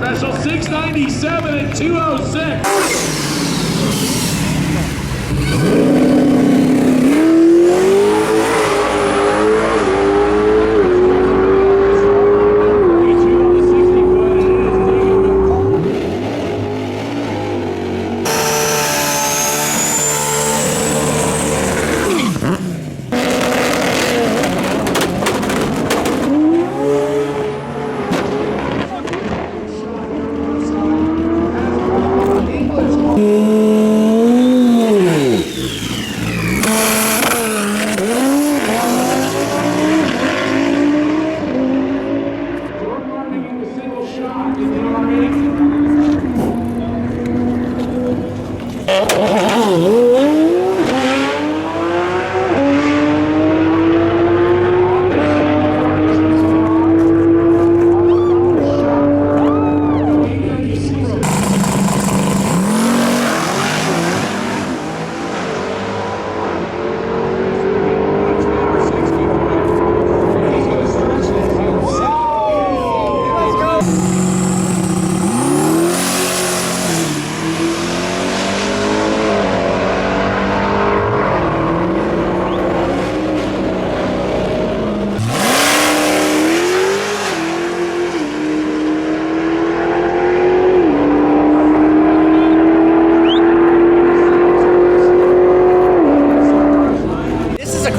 Special 697 and 206.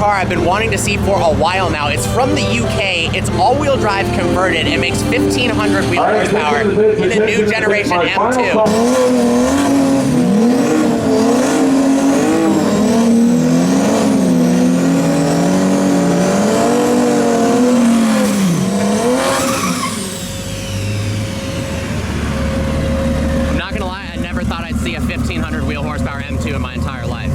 I've been wanting to see for a while now. It's from the UK. It's all-wheel drive converted. It makes 1,500 wheel horsepower in the new generation M2. See a 1,500 wheel horsepower M2 in my entire life.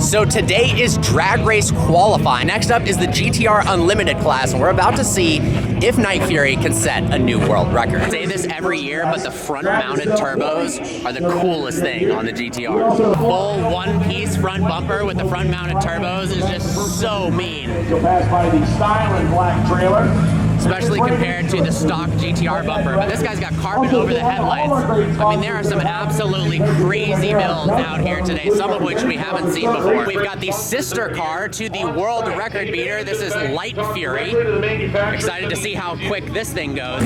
So today is drag race qualifying. Next up is the GTR Unlimited class, and we're about to see if Night Fury can set a new world record. I say this every year, but the front-mounted turbos are the coolest thing on the GTR. Full one-piece front bumper with the front-mounted turbos is just so mean. You'll pass by the styling black trailer, especially compared to the stock GTR bumper. But this guy's got carbon over the headlights. I mean, there are some absolutely crazy builds out here today, some of which we haven't seen before. We've got the sister car to the world record beater. This is Light Fury. Excited to see how quick this thing goes.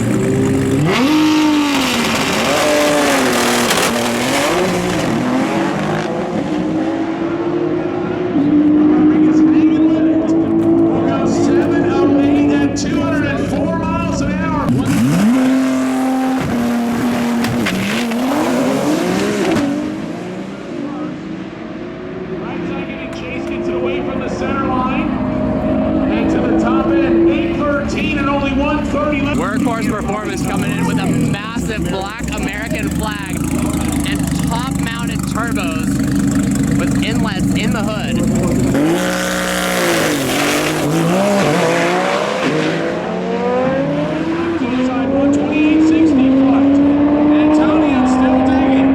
Performance coming in with a massive black American flag and top-mounted turbos with inlets in the hood. Inside 128.60 flight. Antonio still digging.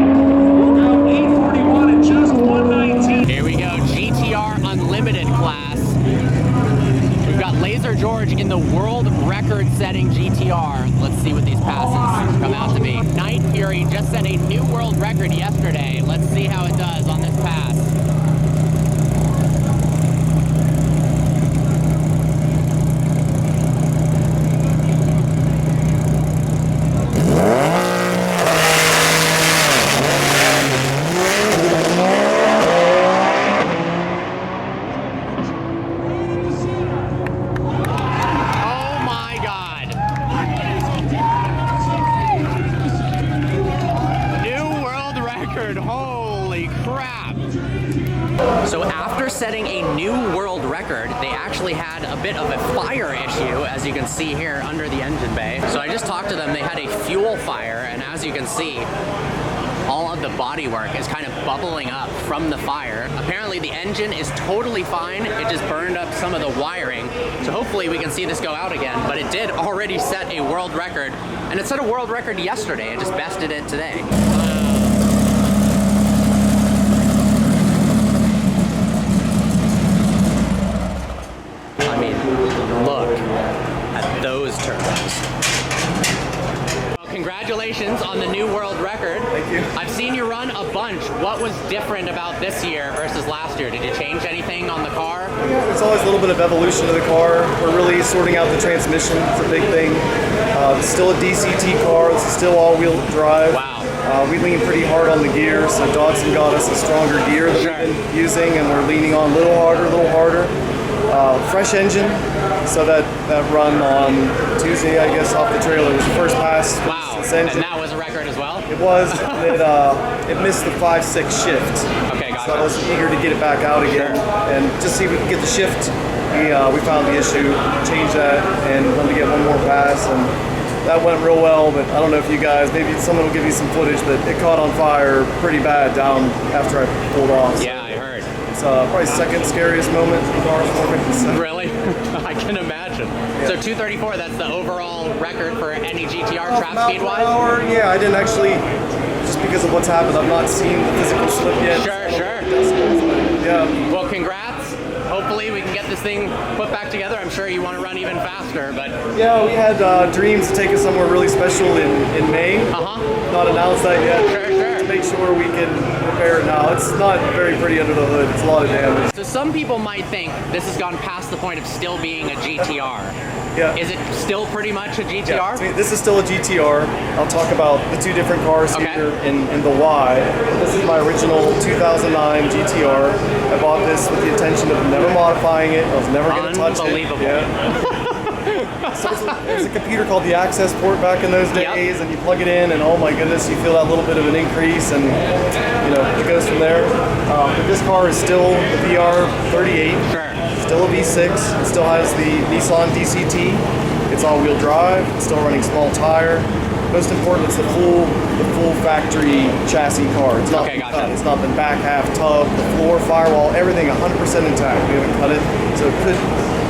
Broke out 841 at just 119. Here we go, GTR Unlimited class. We've got Laser George in the world record-setting GTR. Let's see what these passes come out to be. Night Fury just set a new world record yesterday. Let's see how it does on this pass. Holy crap. So after setting a new world record, they actually had a bit of a fire issue, as you can see here under the engine bay. So I just talked to them, they had a fuel fire, and as you can see, all of the bodywork is kind of bubbling up from the fire. Apparently the engine is totally fine, it just burned up some of the wiring. So hopefully we can see this go out again, but it did already set a world record, and it set a world record yesterday, it just bested it today. Look at those turbos. Well, congratulations on the new world record. Thank you. I've seen you run a bunch. What was different about this year versus last year? Did you change anything on the car? Yeah, there's always a little bit of evolution of the car. We're really sorting out the transmission. It's a big thing. It's still a DCT car. This is still all-wheel drive. Wow. We lean pretty hard on the gear, so Dodson got us a stronger gear that we've been using, and we're leaning on a little harder. Fresh engine, so that run on Tuesday, I guess, off the trailer was the first pass. Wow, this engine. and that was a record as well? It was. It missed the 5-6 shift. Okay, gotcha. So I was eager to get it back out again, and just see if we could get the shift. We found the issue, changed that, and wanted to get one more pass, and that went real well. But I don't know if you guys, maybe someone will give you some footage, but it caught on fire pretty bad down after I pulled off. So Yeah, I heard. it's probably second scariest moment in the cars for me. So. Really? I can imagine. Yeah. So 234, that's the overall record for any GTR trap Mile speed per wise? hour, yeah, I didn't actually, just because of what's happened, I've not seen the physical slip yet. Sure. Yeah. Well, congrats. Hopefully we can get this thing put back together. I'm sure you want to run even faster, but... Yeah, we had dreams to take us somewhere really special in May. Not announced that yet. Sure. To make sure we can repair it now. It's not very pretty under the hood. It's a lot of damage. So some people might think this has gone past the point of still being a GTR. Yeah. Is it still pretty much a GTR? Yeah, this is still a GTR. I'll talk about the two different cars here in the why. This is my original 2009 GTR. I bought this with the intention of never modifying it. I was never going to touch it. Unbelievable. Yeah. So there's a computer called the access port back in those days, and you plug it in, and oh my goodness, you feel that little bit of an increase, and it goes from there. But this car is still the VR38. Sure. Still a V6. It still has the Nissan DCT. It's all-wheel drive. It's still running small tire. Most important, it's the full factory chassis car. It's not been cut. It's not been back half tub, the floor, firewall, everything 100% intact. We haven't cut it, so it could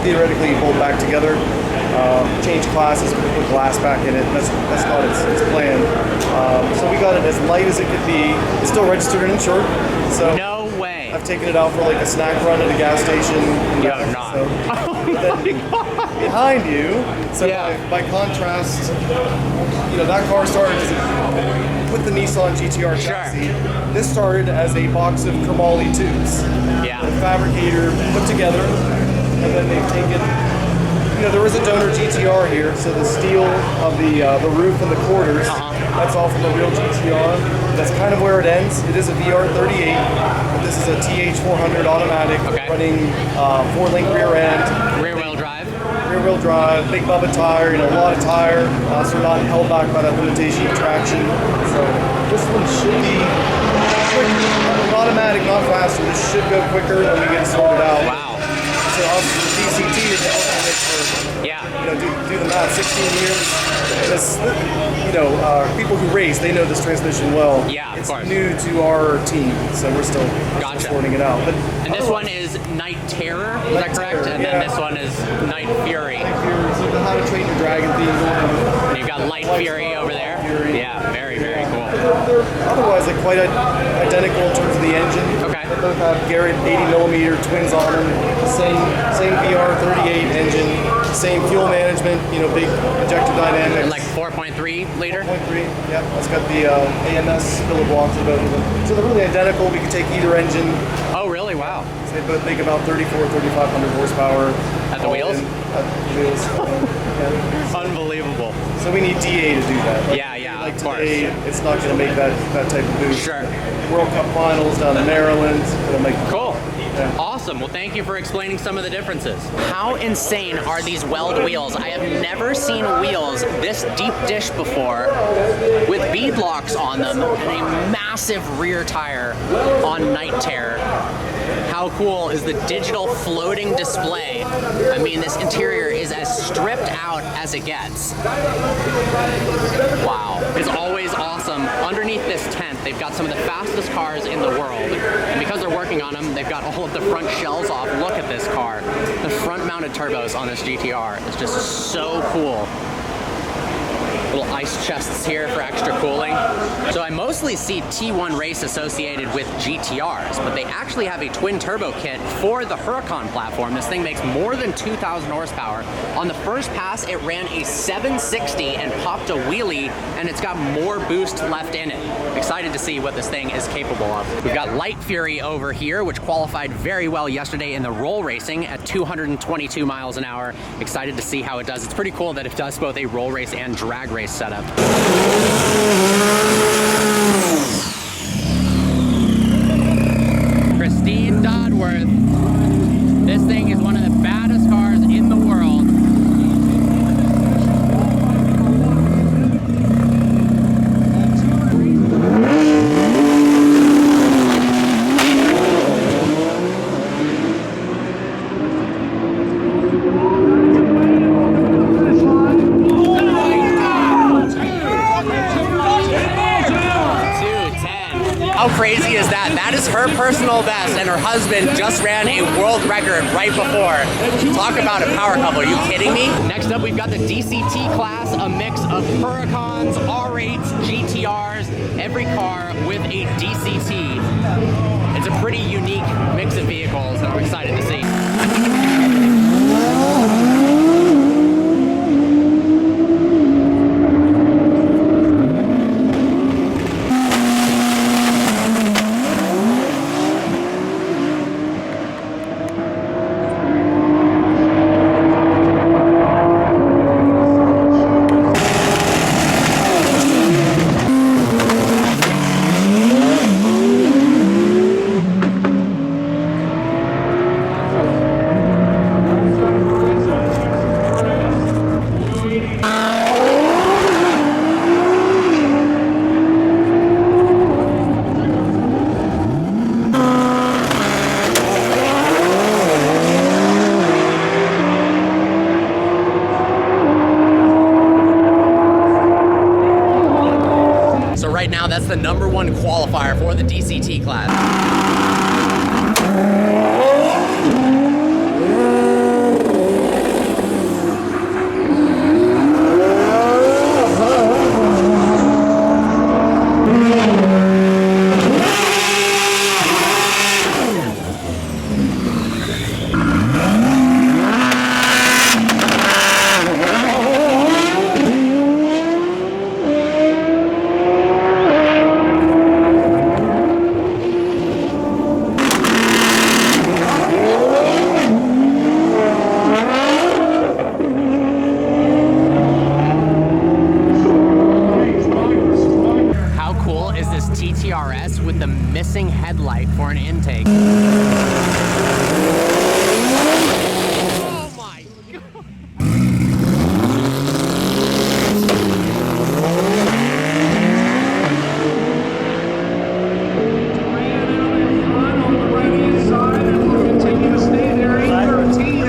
theoretically bolt back together. Change classes, we put glass back in it. That's not its plan. So we got it as light as it could be. It's still registered and insured. So no way. I've taken it out for like a snack run at a gas station. You have not. So, Oh my God. Behind you. So Yeah. by contrast, that car started with the Nissan GTR chassis. This started as a box of chromoly tubes. Yeah. The fabricator put together, and then they've taken. There was a donor GTR here, so the steel of the roof and the quarters, that's all from a real GTR. That's kind of where it ends. It is a VR38, but this is a TH400 automatic running 4-link rear end. Rear-wheel drive? Rear-wheel drive, big Bubba tire, a lot of tire, so we're not held back by that limitation of traction. So this one should be quicker. Automatic, not faster. This should go quicker when we get it sorted out. Wow. It's to us, the DCT is developing it for, Yeah. do the math, 16 years. This, people who race, they know this transmission well. Yeah, of it's course. new to our team, so we're still sorting it out. But and this one is Night Terror, is that correct? And then this one is Night Fury. So the How to Train Your Dragon theme going. And you've got Light Fury over there. Yeah, very, very cool. They're otherwise like quite identical in terms of the engine. Okay. They both have Garrett 80mm twins on them. Same VR38 engine. Same fuel management. Big ejector dynamics. And like 4.3 liter. 4.3. Yep. It's got the AMS filler blocks of both of them. So they're really identical. We can take either engine. Oh, really? Wow. So they both make about 3,500 horsepower. At the wheels? At the wheels. Yeah. Unbelievable. So we need DA to do that. Yeah, like of course. today, it's not going to make that type of boost. Sure. World Cup finals down in Maryland. It'll make Cool. Yeah. Awesome. Well, thank you for explaining some of the differences. How insane are these weld wheels? I have never seen wheels this deep dish before with bead locks on them and a massive rear tire on Night Terror. How cool is the digital floating display? I mean, this interior is as stripped out as it gets. Wow. It's always awesome. Underneath this tent, they've got some of the fastest cars in the world. And because they're working on them, they've got all of the front shells off. Look at this car. The front-mounted turbos on this GTR is just so cool. Little ice chests here for extra cooling. So I mostly see T1 Race associated with GTRs, but they actually have a twin turbo kit for the Huracan platform. This thing makes more than 2,000 horsepower. On the first pass, it ran a 760 and popped a wheelie, and it's got more boost left in it. Excited to see what this thing is capable of. We've got Light Fury over here, which qualified very well yesterday in the roll racing at 222 miles an hour. Excited to see how it does. It's pretty cool that it does both a roll race and drag race setup. Christine Dodworth. This thing is one of the baddest cars in the world. How crazy is that? That is her personal best, and her husband just ran a world record right before. Talk about a power couple. Are you kidding me? Next up, we've got the DCT class, a mix of Huracans, R8s, GTRs, every car with a DCT. It's a pretty unique mix of vehicles, and I'm excited to see. Right now, that's the #1 qualifier for the DCT class. TTRS with the missing headlight for an intake. Oh my God. On the right-hand side, and we'll continue to stay there. 813.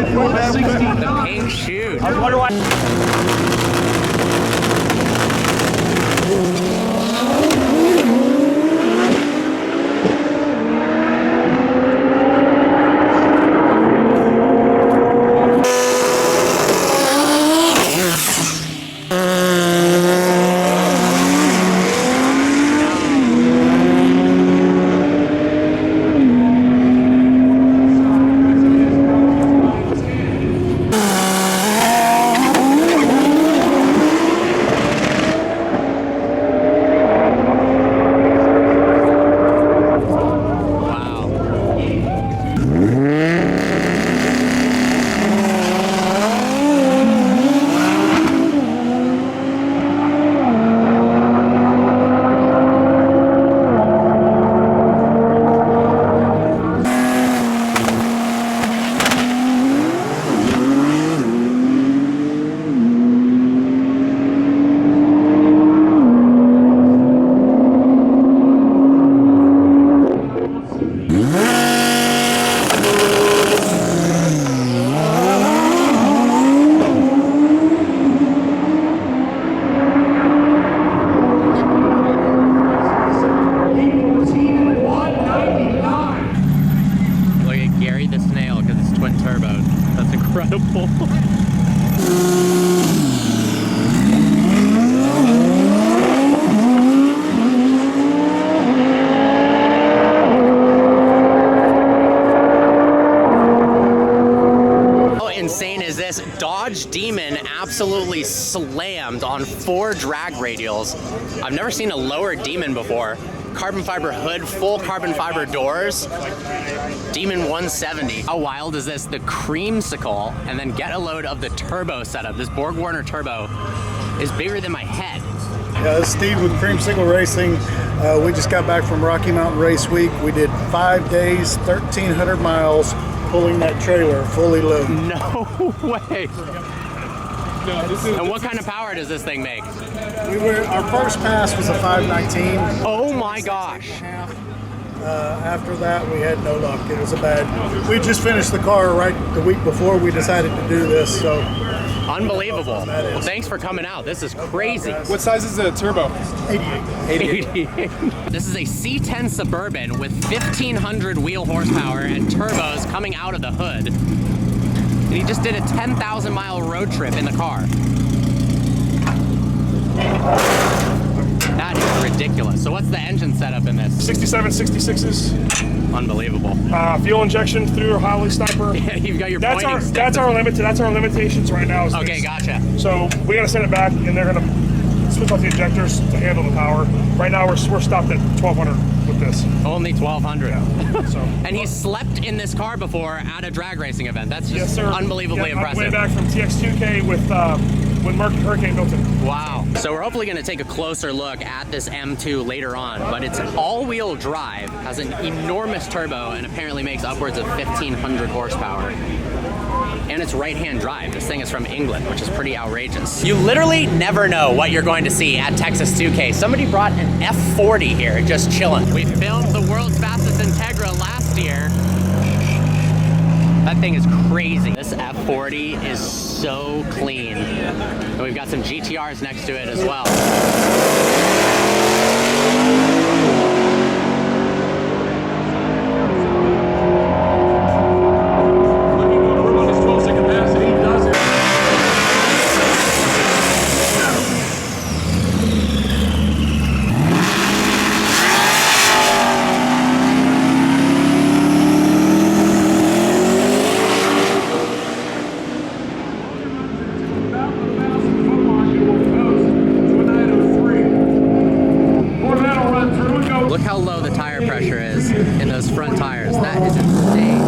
absolutely slammed on 4 drag radials. I've never seen a lower Demon before. Carbon fiber hood, full carbon fiber doors. Demon 170. How wild is this? The creamsicle, and then get a load of the turbo setup. This Borg Warner turbo is bigger than my head. Yeah, this is Steve with Creamsicle Racing. We just got back from Rocky Mountain Race Week. We did 5 days, 1,300 miles, pulling that trailer fully loaded. No way. And what kind of power does this thing make? Our first pass was a 519. Oh my gosh. After that, we had no luck. It was a bad. We just finished the car right the week before we decided to do this, so. Unbelievable. Well, thanks for coming out. This is crazy. What size is the turbo? 88. 88. This is a C10 Suburban with 1,500 wheel horsepower and turbos coming out of the hood. And he just did a 10,000 mile road trip in the car. That is ridiculous. So what's the engine setup in this? 67, 66s. Unbelievable. Fuel injection through a Holly Sniper. Yeah, you've got your That's pointing stick. that's our limit. That's our limitations right now. Okay, gotcha. So we gotta send it back, and they're gonna switch off the injectors to handle the power. Right now we're stopped at 1,200 with this. Only 1,200. Yeah. So. And he slept in this car before at a drag racing event. That's just Yes, sir. unbelievably Yeah, impressive. Way back from TX2K with when Hurricane built it. Wow. So we're hopefully going to take a closer look at this M2 later on, but it's all-wheel drive, has an enormous turbo, and apparently makes upwards of 1,500 horsepower. And it's right-hand drive. This thing is from England, which is pretty outrageous. You literally never know what you're going to see at Texas 2K. Somebody brought an F40 here, just chilling. We filmed the world's fastest Integra last year. That thing is crazy. This F40 is so clean. And we've got some GTRs next to it as well. Look how low the tire pressure is in those front tires. That is insane.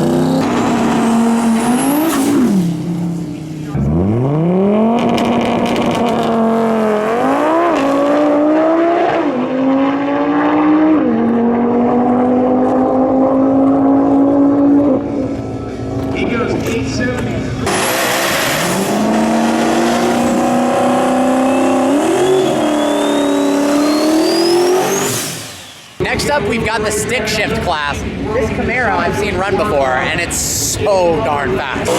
He goes 870. Next up, we've got the stick shift class. This Camaro I've seen run before, and it's so darn fast.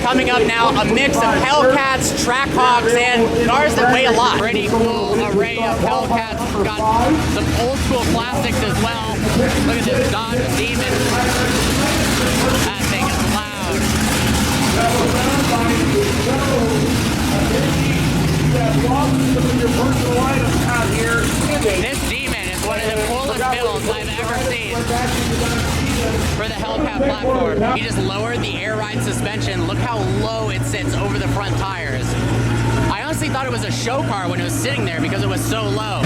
Coming up now, a mix of Hellcats, Trackhogs, and cars that weigh a lot. Pretty cool array of Hellcats. Got some old school classics as well. Look at this Dodge Demon. That thing is loud. This Demon is one of the coolest builds I've ever seen for the Hellcat platform. He just lowered the air ride suspension. Look how low it sits over the front tires. I honestly thought it was a show car when it was sitting there because it was so low.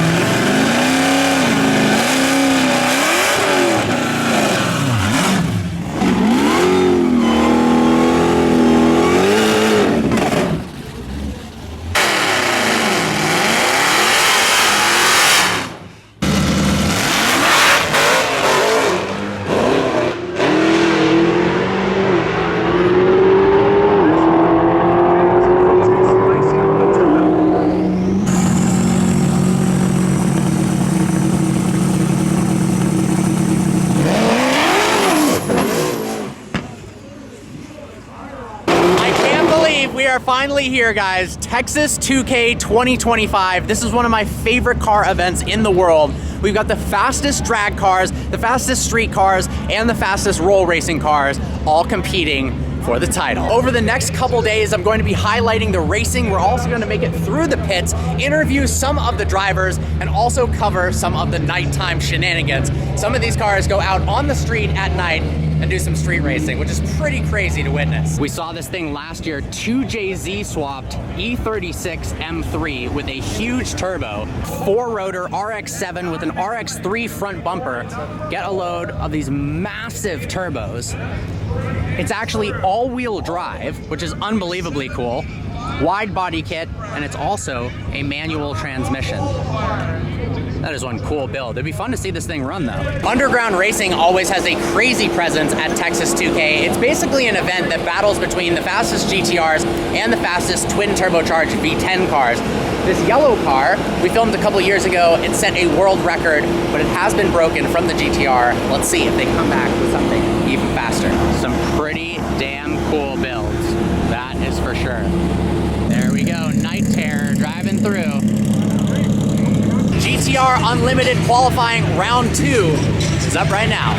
We are finally here, guys. Texas 2K 2025. This is one of my favorite car events in the world. We've got the fastest drag cars, the fastest street cars, and the fastest roll racing cars all competing for the title. Over the next couple days, I'm going to be highlighting the racing. We're also going to make it through the pits, interview some of the drivers, and also cover some of the nighttime shenanigans. Some of these cars go out on the street at night and do some street racing, which is pretty crazy to witness. We saw this thing last year, 2JZ swapped E36 M3 with a huge turbo, 4-rotor RX-7 with an RX-3 front bumper. Get a load of these massive turbos. It's actually all-wheel drive, which is unbelievably cool. Wide body kit, and it's also a manual transmission. That is one cool build. It'd be fun to see this thing run though. Underground racing always has a crazy presence at Texas 2K. It's basically an event that battles between the fastest GTRs and the fastest twin turbocharged V10 cars. This yellow car we filmed a couple years ago. It set a world record, but it has been broken from the GTR. Let's see if they come back with something even faster. Some pretty damn cool builds. That is for sure. There we go, Night Terror driving through. GTR Unlimited qualifying round 2 is up right now.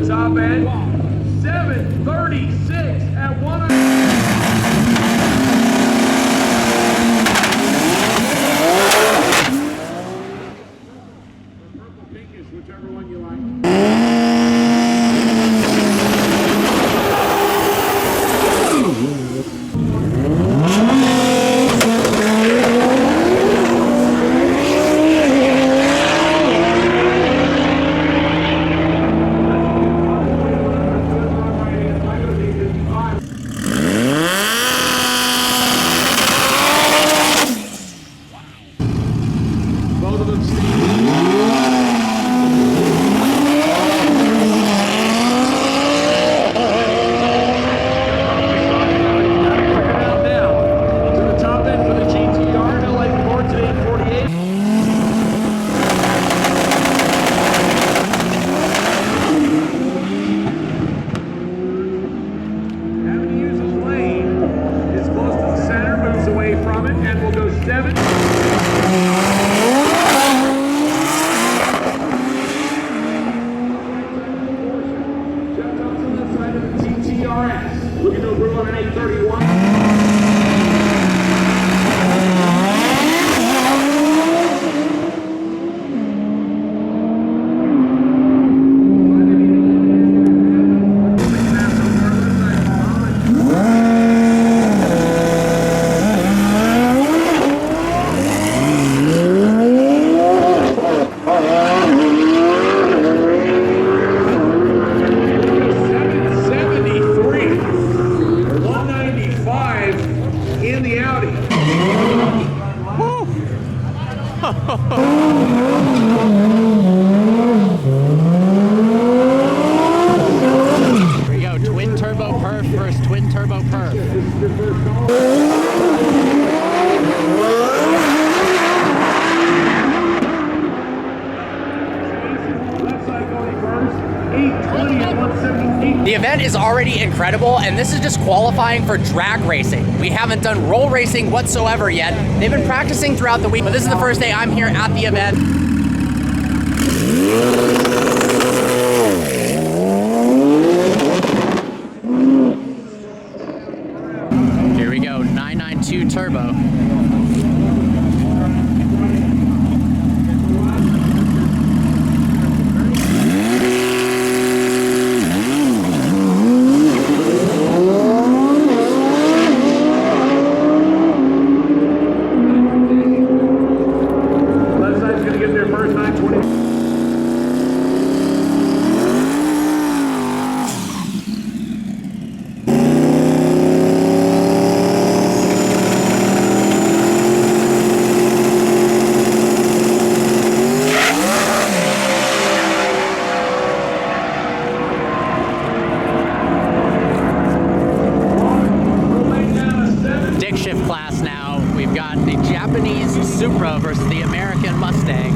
Top end, 736 at 1. Whichever one you like. Here we go, twin turbo perf versus twin turbo perf. Left side going first. 820 and 178. The event is already incredible, and this is just qualifying for drag racing. We haven't done roll racing whatsoever yet. They've been practicing throughout the week, but this is the first day I'm here at the event. Here we go, 992 turbo. Left side's going to get there first. 920. Stick shift class now. We've got the Japanese Supra versus the American Mustang.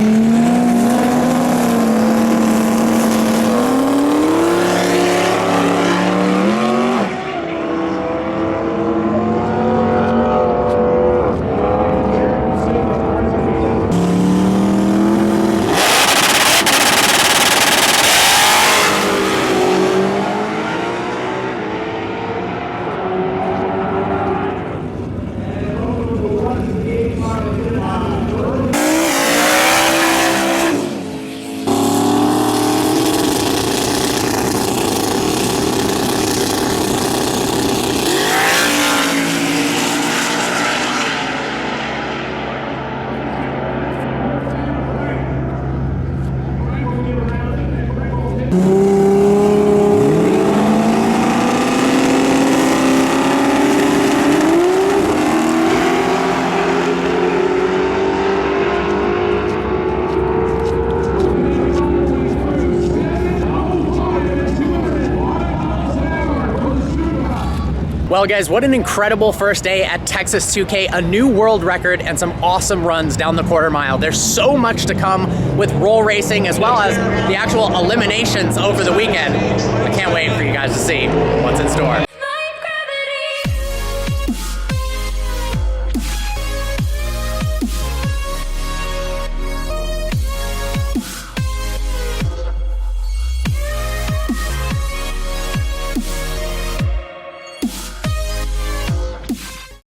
Well guys, what an incredible first day at Texas 2K, a new world record and some awesome runs down the quarter mile. There's so much to come with roll racing as well as the actual eliminations over the weekend. I can't wait for you guys to see what's in store.